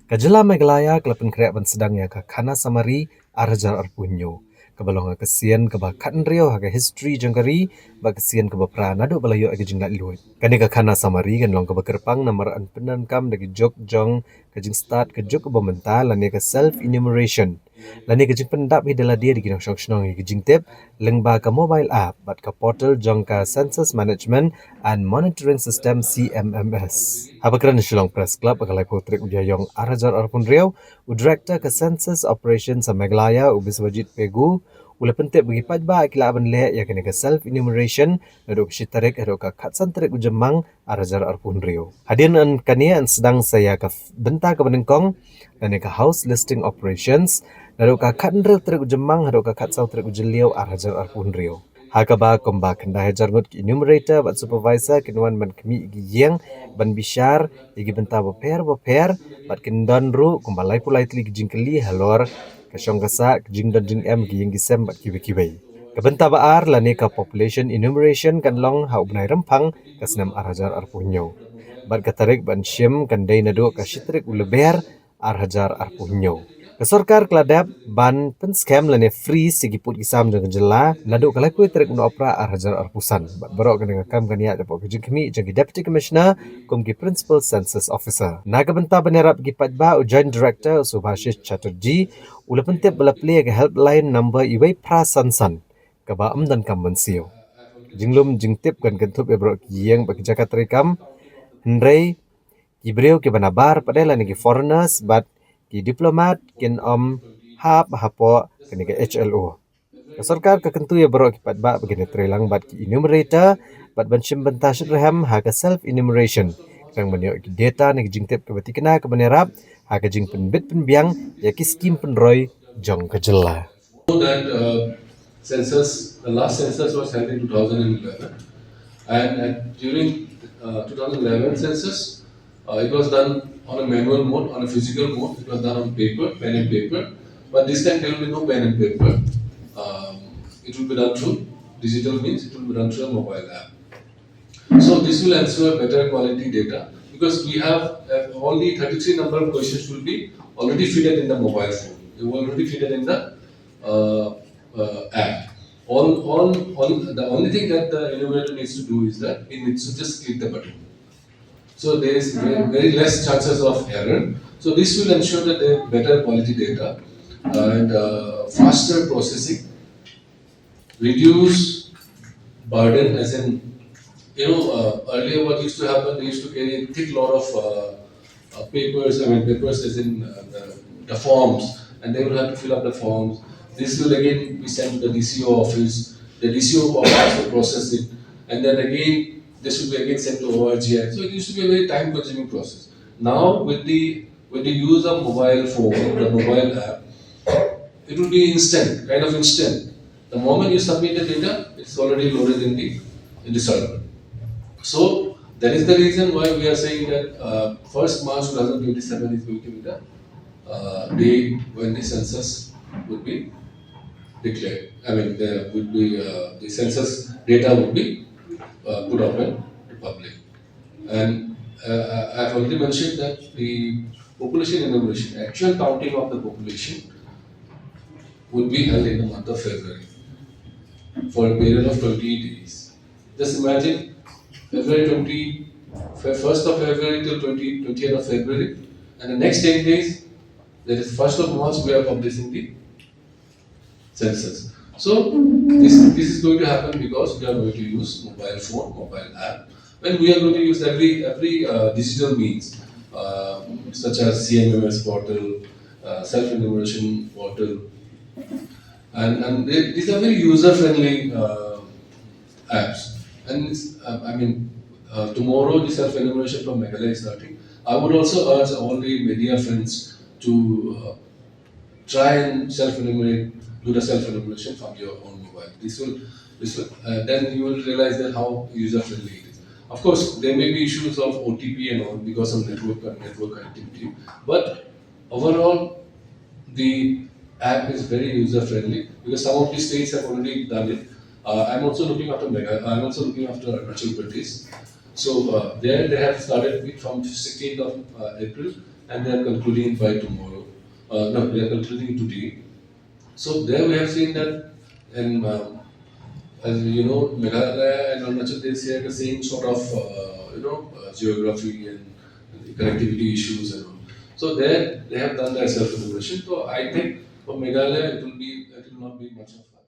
Kajela Meghalaya kelapen kreak ban sedang ya ka KHANASAMARI arajar arpunyo. Kabalonga kesian kaba katan rio haga history jangkari ba kesian kaba pranado balayo agi jinglat luit. Kani ka KHANASAMARI kan long kaba kerpang namar an penan kam dagi jok jong kajing start ke jok kaba mental lani ka self-enumeration. Lani kajing pendap hidala dia di Nongshong Shnong kajing tip lengba ka mobile app bat ka portal jong ka Census Management and Monitoring System CMMS. Habakran Shillong Press Club akalai potrik ujayong arajar arpun riau u director ka Census Operations sa Meghalaya u biswajit pegu ula pentek bagi pajba akila aban le ya kene ka self enumeration nado kshitarik ado ka khatsan tarik ujamang arajar arpun riau. Hadian an kania an sedang saya ka benta ka benengkong dan ka house listing operations nado ka khatnrel tarik ujamang ado ka khatsau tarik ujeliau arajar arpun riau. Hakaba komba kenda hajar ngut ki enumerator bat supervisor kinwan man kemi giyeng ban bishar igi benta boper bat kindon ru komba lai pulai tli jingkeli halor kasyong kasa jing dan jing em giyeng gisem bat kibai. Kabenta baar lani ka population enumeration kan long hau benai rempang kasnam arajar arpunyo. Bat katarik ban shim kan dai nadu ka shitrik uleber arhajar arpunyo. Kesorkar keladap ban pen scam lane free sigiput kisam jeng jela nadu kalai kuy trek uno opera arhajar arpusan bat berok kena kam kania dapat kejing kemi jeng deputy commissioner kum ki principal census officer naga benta benerap gi patba u joint director Subhashish Chatterjee ula pentep bala play ke helpline number iwai prasansan kaba dan kam bensio jinglum jing tip kan kentup e berok yang bagi jakat rekam hendrei Ibreu ke banabar padahal ni foreigners but ki diplomat kin hap hapo kini ke HLO. Sarkar ka kentu ya baro ki patba begini trelang bat ki enumerator bat banshim benta shitraham ha ka self enumeration. Kang banyo ki data ni jingtep ke batikna ke banerap ha ka jing penbit penbiang ya ki skim penroy jong ke jela. That census, the last census was held in 2011, and during 2011 census, it was done on a manual mode, on a physical mode. It was done on paper, pen and paper. But this time there will be no pen and paper. It will be done through digital means. It will be done through a mobile app. So this will ensure better quality data because we have only 33 number of questions will be already fitted in the mobile phone. They will already fitted in the app. The only thing that the enumerator needs to do is that it needs to just click the button. So there is very less chances of error. So this will ensure that they have better quality data and faster processing, reduce burden as in, earlier what used to happen, they used to carry a thick lot of papers, papers as in the forms, and they will have to fill up the forms. This will again be sent to the DCO office. The DCO office will process it, and then again this will be again sent to ORGI. So it used to be a very time-consuming process. Now with the use of mobile phone, the mobile app, it will be instant, kind of instant. The moment you submit the data, it's already loaded in the server. So that is the reason why we are saying that 1st March 2027 is going to be the day when the census would be declared. I mean, there would be the census data would be put open to public. And I've already mentioned that the population enumeration, actual counting of the population, would be held in the month of February for a period of 20 days. Just imagine February 1st of February till 20th of February, and the next 10 days, that is 1st of March, we are publishing the census. So this is going to happen because we are going to use mobile phone, mobile app, when we are going to use every digital means, such as CMMS portal, self-enumeration portal, and these are very user-friendly apps. And tomorrow the self-enumeration from Meghalaya is starting. I would also urge all the media friends to try and do the self-enumeration from your own mobile. This will then you will realize that how user-friendly it is. Of course, there may be issues of OTP and all because of network connectivity, but overall the app is very user-friendly because some of the states have already done it. I'm also looking after Arunachal Pradesh. So there they have started from 16th of April and they are concluding it by tomorrow. No, they are concluding today. So there we have seen that, and as you know, Meghalaya and Arunachal they share the same sort of geography and connectivity issues and all. So there they have done their self-enumeration. So I think for Meghalaya it will not be much of that.